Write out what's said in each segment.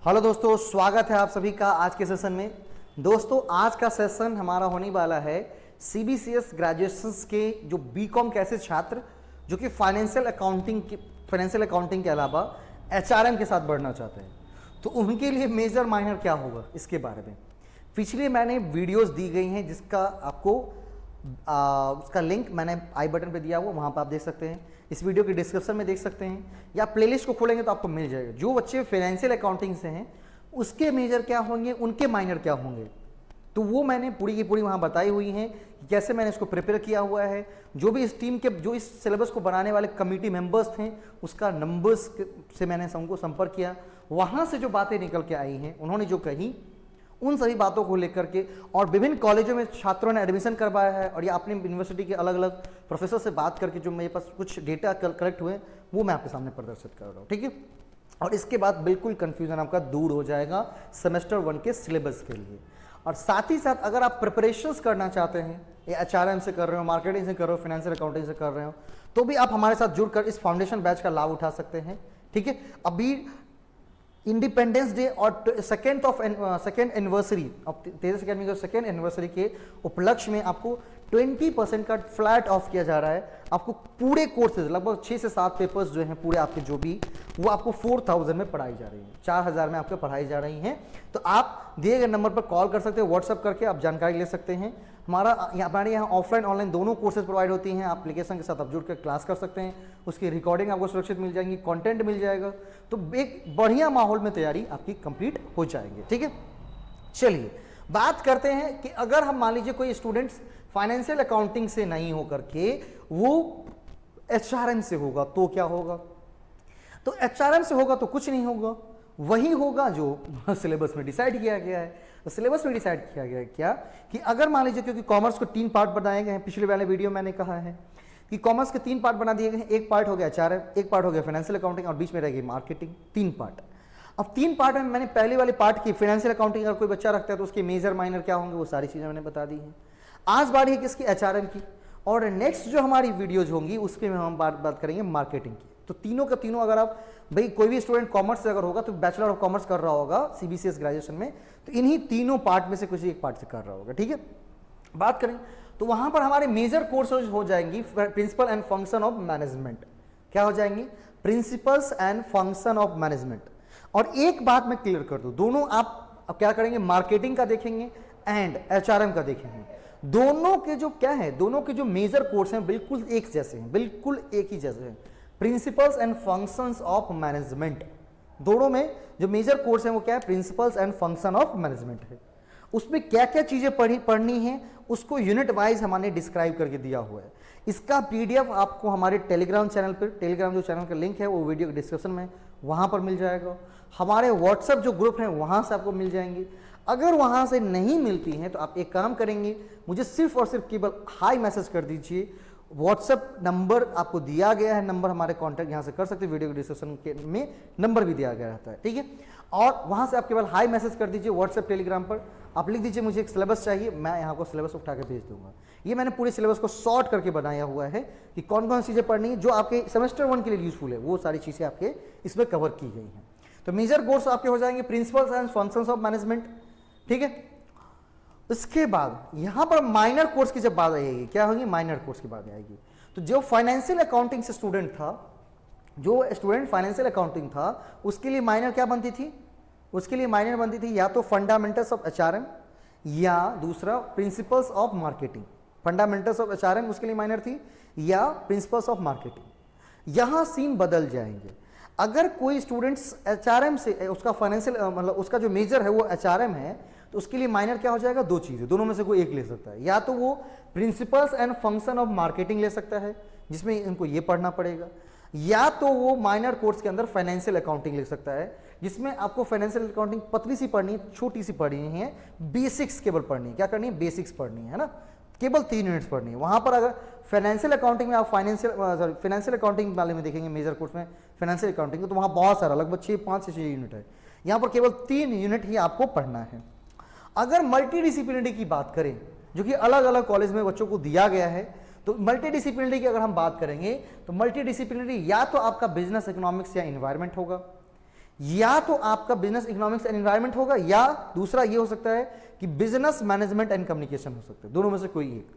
Hello दोस्तों, स्वागत है आप सभी का आज के सेशन में। दोस्तों आज का सेशन हमारा होने वाला है सीबीसीएस ग्रेजुएशंस के जो बीकॉम के ऐसे छात्र जो कि फाइनेंशियल अकाउंटिंग के अलावा एचआरएम के साथ बढ़ना चाहते हैं, तो उनके लिए मेजर माइनर क्या होगा इसके बारे में पिछले मैंने वीडियोस दी गई हैं, जिसका आपको उसका लिंक मैंने आई बटन पे दिया हुआ, वहाँ पर आप देख सकते हैं। इस वीडियो के डिस्क्रिप्शन में देख सकते हैं या प्लेलिस्ट को खोलेंगे तो आपको मिल जाएगा। जो बच्चे फाइनेंशियल अकाउंटिंग से हैं उसके मेजर क्या होंगे, उनके माइनर क्या होंगे, तो वो मैंने पूरी की पूरी वहाँ बताई हुई हैं कि कैसे मैंने इसको प्रिपेयर किया हुआ है। जो भी इस टीम के जो इस सिलेबस को बनाने वाले कमेटी मेंबर्स थे उसका नंबर्स से मैंने उनको संपर्क किया, वहाँ से जो बातें निकल के आई हैं, उन्होंने जो कही उन सभी बातों को लेकर के, और विभिन्न कॉलेजों में छात्रों ने एडमिशन करवाया है और या अपनी यूनिवर्सिटी के अलग अलग प्रोफेसर से बात करके जो मेरे पास कुछ डेटा कलेक्ट हुए वो मैं आपके सामने प्रदर्शित कर रहा हूँ, ठीक है। और इसके बाद बिल्कुल कंफ्यूजन आपका दूर हो जाएगा सेमेस्टर 1 के सिलेबस के लिए। और साथ ही साथ अगर आप प्रिपरेशंस करना चाहते हैं, या एचआरएम से कर रहे हो, मार्केटिंग से कर रहे हो, फाइनेंशियल अकाउंटिंग से कर रहे हो, तो भी आप हमारे साथ जुड़कर इस फाउंडेशन बैच का लाभ उठा सकते हैं, ठीक है। अभी इंडिपेंडेंस डे और second anniversary of Tejas academy के सेकेंड एनिवर्सरी के उपलक्ष्य में आपको 20% का फ्लैट ऑफ किया जा रहा है। आपको पूरे कोर्सेज लगभग 6 से 7 पेपर्स जो हैं पूरे आपके जो भी, वो आपको 4000 में पढ़ाई जा रही हैं, 4000 में आपको पढ़ाई जा रही हैं। तो आप दिए गए नंबर पर कॉल कर सकते हैं, व्हाट्सअप करके आप जानकारी ले सकते हैं। हमारे यहाँ ऑफलाइन ऑनलाइन दोनों कोर्सेज प्रोवाइड होती हैं। एप्लीकेशन के साथ आप जुड़ कर क्लास कर सकते हैं, उसकी रिकॉर्डिंग आपको सुरक्षित मिल जाएगी, कंटेंट मिल जाएगा, तो एक बढ़िया माहौल में तैयारी आपकी कंप्लीट हो जाएगी, ठीक है। चलिए बात करते हैं कि अगर हम मान लीजिए कोई स्टूडेंट्स फाइनेंशियल अकाउंटिंग से नहीं होकर के वो एचआरएम से होगा तो क्या होगा। तो एचआरएम से होगा तो कुछ नहीं होगा, वही होगा जो सिलेबस में डिसाइड किया गया है। तो सिलेबस में डिसाइड किया गया है क्या कि अगर मान लीजिए, क्योंकि कॉमर्स को 3 पार्ट बनाए गए हैं, पिछले वाले वीडियो मैंने कहा है कि कॉमर्स के 3 पार्ट बना दिए गए हैं। एक पार्ट हो गया एचआरएम, एक पार्ट हो गया फाइनेंशियल अकाउंटिंग और बीच में रहेगी मार्केटिंग, 3 पार्ट। अब 3 पार्ट में मैंने पहले वाले पार्ट की फाइनेंशियल अकाउंटिंग अगर कोई बच्चा रखता है तो उसके मेजर माइनर क्या होंगे वो सारी चीजें मैंने बता दी हैं। आज बारी है किसकी, एचआरएम की। और नेक्स्ट जो हमारी वीडियोज होंगी उसके में हम बात करेंगे मार्केटिंग की। तो तीनों का तीनों, अगर आप भाई कोई भी स्टूडेंट कॉमर्स से अगर होगा तो बैचलर ऑफ कॉमर्स कर रहा होगा सीबीसीएस ग्रेजुएशन में, तो इन्हीं तीनों पार्ट में से किसी एक पार्ट से कर रहा होगा, ठीक है। बात करें तो वहां पर हमारे मेजर कोर्सेज हो जाएंगी principle and function of management. क्या हो जाएंगी, principles and function of management. और एक बात मैं क्लियर कर दूं, दोनों आप क्या करेंगे, मार्केटिंग का देखेंगे एंड एचआरएम का देखेंगे। दोनों के जो क्या है, दोनों के जो मेजर कोर्स हैं बिल्कुल एक जैसे हैं, बिल्कुल एक ही जैसे हैं। Principles and functions of management, दोनों में जो मेजर कोर्स है वो क्या है, principles and function of management है। उसमें क्या क्या चीजें पढ़नी है उसको यूनिट वाइज हमने डिस्क्राइब करके दिया हुआ है। इसका पीडीएफ आपको हमारे टेलीग्राम चैनल पर, टेलीग्राम जो चैनल का लिंक है वो वीडियो के डिस्क्रिप्शन में वहां पर मिल जाएगा। हमारे व्हाट्सएप जो ग्रुप है वहां से आपको मिल जाएंगे। अगर वहां से नहीं मिलती हैं तो आप एक काम करेंगे, मुझे सिर्फ और सिर्फ केवल हाई मैसेज कर दीजिए। व्हाट्सएप नंबर आपको दिया गया है, नंबर हमारे कांटेक्ट यहां से कर सकते हैं, वीडियो के डिस्क्रिप्शन के में नंबर भी दिया गया रहता है, ठीक है। और वहां से आप केवल हाई मैसेज कर दीजिए व्हाट्सएप टेलीग्राम पर, आप लिख दीजिए मुझे एक सिलेबस चाहिए, मैं यहाँ को सिलेबस उठा के भेज दूंगा। ये मैंने पूरे सिलेबस को शॉर्ट करके बनाया हुआ है कि कौन कौन सी चीजें पढ़नी है जो आपके सेमेस्टर 1 के लिए यूजफुल है, वो सारी चीजें आपके इसमें कवर की गई हैं। तो मेजर कोर्स आपके हो जाएंगे principles and functions of management, ठीक है। इसके बाद यहां पर माइनर कोर्स की जब बात आएगी, क्या होगी, माइनर कोर्स की बात आएगी। तो जो फाइनेंशियल अकाउंटिंग से स्टूडेंट था, जो स्टूडेंट फाइनेंशियल अकाउंटिंग था, उसके लिए माइनर क्या बनती थी, उसके लिए माइनर बनती थी या तो फंडामेंटल्स ऑफ एचआरएम या दूसरा principles of marketing. Fundamentals of HRM उसके लिए माइनर थी या प्रिंसिपल्स ऑफ मार्केटिंग। यहां सीन बदल जाएंगे। अगर कोई स्टूडेंट्स एचआरएम से, उसका फाइनेंशियल मतलब उसका जो मेजर है वो एचआरएम है, तो उसके लिए माइनर क्या हो जाएगा, 2 चीजें, दोनों में से कोई एक ले सकता है। या तो वो principles and function of marketing ले सकता है जिसमें इनको ये पढ़ना पड़ेगा, या तो वो माइनर कोर्स के अंदर फाइनेंशियल अकाउंटिंग ले सकता है जिसमें आपको फाइनेंशियल अकाउंटिंग पतली सी पढ़नी है, छोटी सी पढ़नी है, बेसिक्स केवल पढ़नी है। क्या करनी है, बेसिक्स पढ़नी है ना, केवल 3 यूनिट्स पढ़नी है। वहां पर अगर फाइनेंशियल अकाउंटिंग में आप फाइनेंशियल अकाउंटिंग वाले में देखेंगे मेजर कोर्स में फाइनेंशियल अकाउंटिंग, तो वहां बहुत सारा लगभग 5 से 6 यूनिट है। यहां पर केवल 3 यूनिट ही आपको पढ़ना है। अगर मल्टी डिसिप्लिनरी की बात करें, जो कि अलग अलग कॉलेज में बच्चों को दिया गया है, तो मल्टी डिसिप्लिनरी की अगर हम बात करेंगे तो मल्टी डिसिप्लिनरी या तो आपका बिजनेस इकोनॉमिक्स या इन्वायरमेंट होगा, या तो आपका बिजनेस इकोनॉमिक्स एंड एनवायरनमेंट होगा, या दूसरा ये हो सकता है कि बिजनेस मैनेजमेंट एंड कम्युनिकेशन हो सकता है, दोनों में से कोई एक।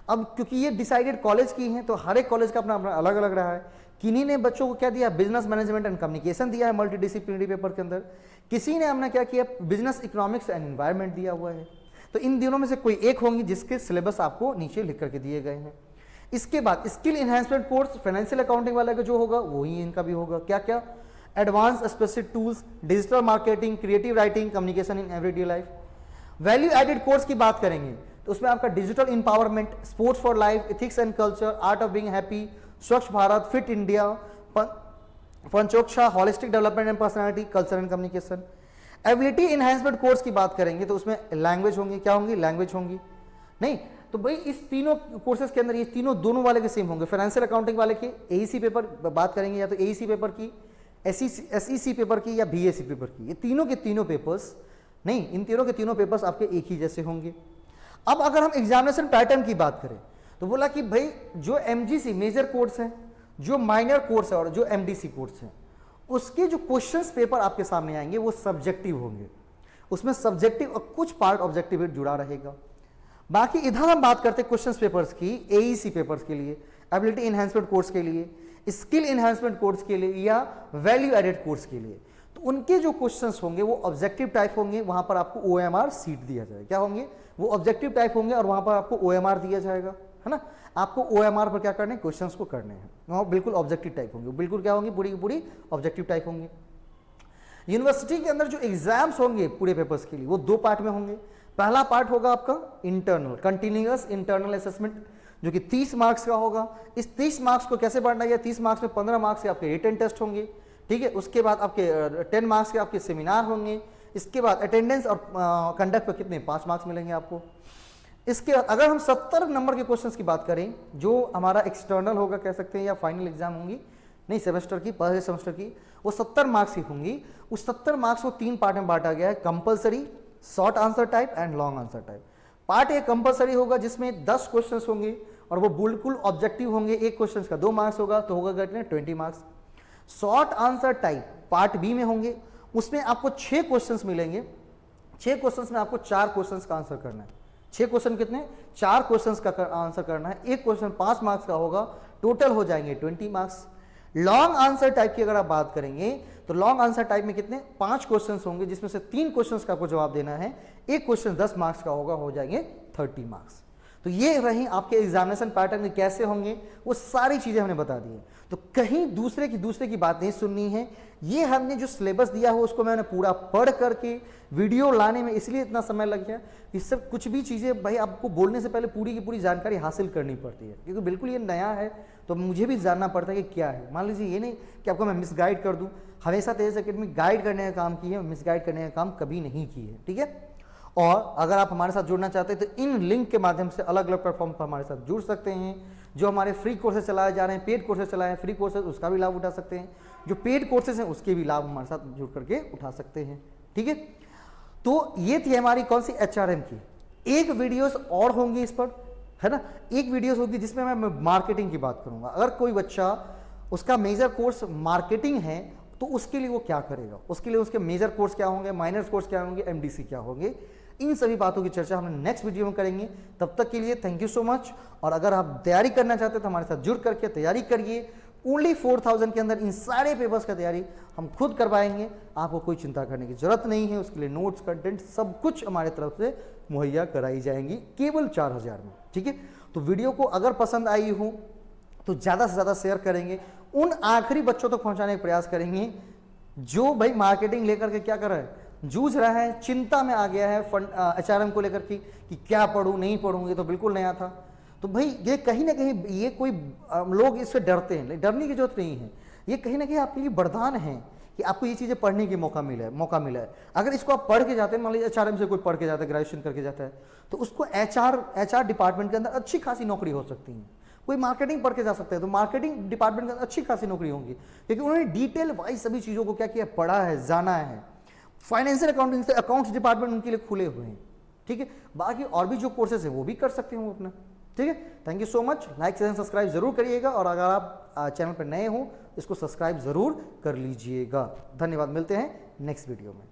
अब क्योंकि ये डिसाइडेड कॉलेज की हैं तो हर एक कॉलेज का अपना अपना अलग अलग रहा है। किन्हीं ने बच्चों को क्या दिया, बिजनेस मैनेजमेंट एंड कम्युनिकेशन दिया है मल्टीडिसिप्लिनरी पेपर के अंदर, किसी ने हमने क्या किया, बिजनेस इकोनॉमिक्स एंड एनवायरनमेंट दिया हुआ है। तो इन दोनों में से कोई एक होंगी जिसके सिलेबस आपको नीचे लिख करके दिए गए हैं। इसके बाद skill enhancement course financial accounting वाला का जो होगा वही इनका भी होगा। क्या क्या, advance specific tools, digital marketing, creative writing, communication in everyday life. Value added course की बात करेंगे तो उसमें आपका digital empowerment, sports for life, ethics and culture, art of being happy, Swachh Bharat, fit India, पंचोक्षा, holistic development and personality, culture and communication. Ability enhancement course की बात करेंगे तो उसमें लैंग्वेज होंगी, क्या होंगी, लैंग्वेज होंगी। नहीं तो भाई इस तीनों कोर्सेज के अंदर ये तीनों दोनों वाले के सेम होंगे। फाइनेंशियल अकाउंटिंग वाले के एईसी पेपर बात करेंगे, या तो एईसी पेपर की, एसईसी पेपर की, या बीएससी पेपर की। ये तीनों के तीनों पेपर्स, नहीं इन तीनों के तीनों पेपर्स आपके एक ही जैसे होंगे। अब अगर हम एग्जामिनेशन पैटर्न की बात करें तो बोला कि भाई जो एमजीसी मेजर कोर्स है, जो माइनर कोर्स है और जो एमडीसी कोर्स है, उसके जो क्वेश्चंस पेपर आपके सामने आएंगे वो सब्जेक्टिव होंगे। उसमें सब्जेक्टिव और कुछ पार्ट ऑब्जेक्टिव जुड़ा रहेगा। बाकी इधर हम बात करते हैं क्वेश्चंस पेपर्स की, एईसी पेपर्स के लिए, एबिलिटी इनहेंसमेंट कोर्स के लिए, स्किल इनहेंसमेंट कोर्स के लिए, या वैल्यू एडेड कोर्स के लिए। तो उनके जो क्वेश्चंस होंगे वो ऑब्जेक्टिव टाइप होंगे, वहां पर आपको ओएमआर सीट दिया जाएगा। क्या होंगे, वो ऑब्जेक्टिव टाइप होंगे और वहां पर आपको ओएमआर दिया जाएगा, है ना। आपको ओएमआर पर क्या करने हैं, क्वेश्चंस को करने हैं, वहां बिल्कुल ऑब्जेक्टिव टाइप होंगे, बिल्कुल क्या होंगे, पूरी की पूरी ऑब्जेक्टिव टाइप होंगे। यूनिवर्सिटी के अंदर जो एग्जाम्स होंगे पूरे पेपर्स के लिए वो दो पार्ट में होंगे। पहला पार्ट होगा आपका इंटरनल, कंटिन्यूअस इंटरनल असेसमेंट, जो कि 30 मार्क्स का होगा। इस 30 मार्क्स को कैसे बांटा गया, 30 मार्क्स में 15 मार्क्स के आपके रिटन टेस्ट होंगे, ठीक है। उसके बाद आपके 10 मार्क्स के आपके सेमिनार होंगे। इसके बाद अटेंडेंस और कंडक्ट पर कितने, 5 मार्क्स मिलेंगे आपको। इसके बाद अगर हम 70 नंबर के क्वेश्चंस की बात करें, जो हमारा एक्सटर्नल होगा कह सकते हैं, या फाइनल एग्जाम होंगी, नहीं सेमेस्टर की, पहले सेमेस्टर की, वो 70 मार्क्स की होंगी। उस 70 मार्क्स को 3 पार्ट में बांटा गया है, compulsory, short answer type and long answer type. Part A compulsory होगा जिसमें 10 क्वेश्चंस होंगे और वो बिल्कुल ऑब्जेक्टिव होंगे। एक क्वेश्चन का 2 मार्क्स होगा तो होगा कितने, 20 marks. Short answer type part B में होंगे, उसमें आपको 6 क्वेश्चंस मिलेंगे। 6 क्वेश्चंस में आपको 4 क्वेश्चंस का आंसर करना है। 6 क्वेश्चन कितने, 4 क्वेश्चंस का आंसर करना है। एक क्वेश्चन 5 मार्क्स का होगा, टोटल हो जाएंगे 20 मार्क्स। लॉन्ग आंसर टाइप की अगर आप बात करेंगे तो लॉन्ग आंसर टाइप में कितने, 5 क्वेश्चंस होंगे जिसमें से 3 क्वेश्चंस का आपको जवाब देना है। एक क्वेश्चन 10 मार्क्स का होगा, हो जाएंगे 30 मार्क्स। तो ये रही आपके एग्जामिनेशन पैटर्न कैसे होंगे, वो सारी चीजें हमने बता दी है। तो कहीं दूसरे की बात नहीं सुननी है। ये हमने जो सिलेबस दिया हो उसको मैंने पूरा पढ़ करके वीडियो लाने में इसलिए इतना समय लग गया। इस सब कुछ भी चीज़ें भाई आपको बोलने से पहले पूरी की पूरी जानकारी हासिल करनी पड़ती है, क्योंकि बिल्कुल ये नया है तो मुझे भी जानना पड़ता है कि क्या है। मान लीजिए ये नहीं कि आपको मैं मिसगाइड कर दूं। हमेशा तेज अकेडमी गाइड करने का काम की है, मिसगाइड करने का काम कभी नहीं की है, ठीक है। और अगर आप हमारे साथ जुड़ना चाहते हैं तो इन लिंक के माध्यम से अलग अलग प्लेटफॉर्म पर हमारे साथ जुड़ सकते हैं। जो हमारे फ्री कोर्सेज चलाए जा रहे हैं, पेड कोर्सेज चलाए हैं, फ्री कोर्सेज उसका भी लाभ उठा सकते हैं। जो पेड कोर्सेज हैं उसके भी लाभ हमारे साथ जुड़ करके उठा सकते हैं, ठीक है। तो ये थी हमारी कौन सी, एचआरएम की। एक वीडियोस और होंगी इस पर, है ना। एक वीडियोस होगी जिसमें मैं मार्केटिंग की बात करूंगा। अगर कोई बच्चा उसका मेजर कोर्स मार्केटिंग है तो उसके लिए वो क्या करेगा, उसके लिए उसके मेजर कोर्स क्या होंगे, माइनर कोर्स क्या होंगे, एमडीसी क्या होंगे, इन सभी बातों की चर्चा हम नेक्स्ट वीडियो में करेंगे। तब तक के लिए थैंक यू सो मच। और अगर आप तैयारी करना चाहते हैं तो हमारे साथ जुड़ करके तैयारी करिए। ओनली 4000 के अंदर इन सारे पेपर्स का तैयारी हम खुद करवाएंगे, आपको कोई चिंता करने की जरूरत नहीं है। उसके लिए नोट्स, कंटेंट सब कुछ हमारे तरफ से मुहैया कराई जाएंगी, केवल 4000 में, ठीक है। तो वीडियो को अगर पसंद आई हो तो ज़्यादा से ज़्यादा शेयर करेंगे, उन आखिरी बच्चों तक पहुंचाने का प्रयास करेंगे जो भाई मार्केटिंग लेकर के क्या कर रहा है, जूझ रहा है, चिंता में आ गया है फंड एचआरएम को लेकर कि क्या पढ़ूं नहीं पढ़ूं। ये तो बिल्कुल नया था। तो भाई ये कहीं ना कहीं ये कोई लोग इससे डरते हैं, डरने की जरूरत नहीं है। ये कहीं ना कहीं आपके लिए वरदान है कि आपको ये चीज़ें पढ़ने की मौका मिला है। अगर इसको आप पढ़ के जाते हैं, मान लीजिए एचआरएम से कोई पढ़ के जाता है, ग्रेजुएशन करके जाता है, तो उसको एचआर डिपार्टमेंट के अंदर अच्छी खासी नौकरी हो सकती है। कोई मार्केटिंग पढ़ के जा सकता है तो मार्केटिंग डिपार्टमेंट के अंदर अच्छी खासी नौकरी होगी, क्योंकि उन्होंने डिटेल वाइज सभी चीज़ों को क्या किया, पढ़ा है, जाना है। फाइनेंशियल अकाउंटिंग से अकाउंट्स डिपार्टमेंट उनके लिए खुले हुए हैं, ठीक है। बाकी और भी जो कोर्सेज है वो भी कर सकते हैं वो अपना, ठीक है, thank you so much. Like share subscribe जरूर करिएगा और अगर आप चैनल पर नए हो इसको सब्सक्राइब जरूर कर लीजिएगा। धन्यवाद, मिलते हैं नेक्स्ट वीडियो में।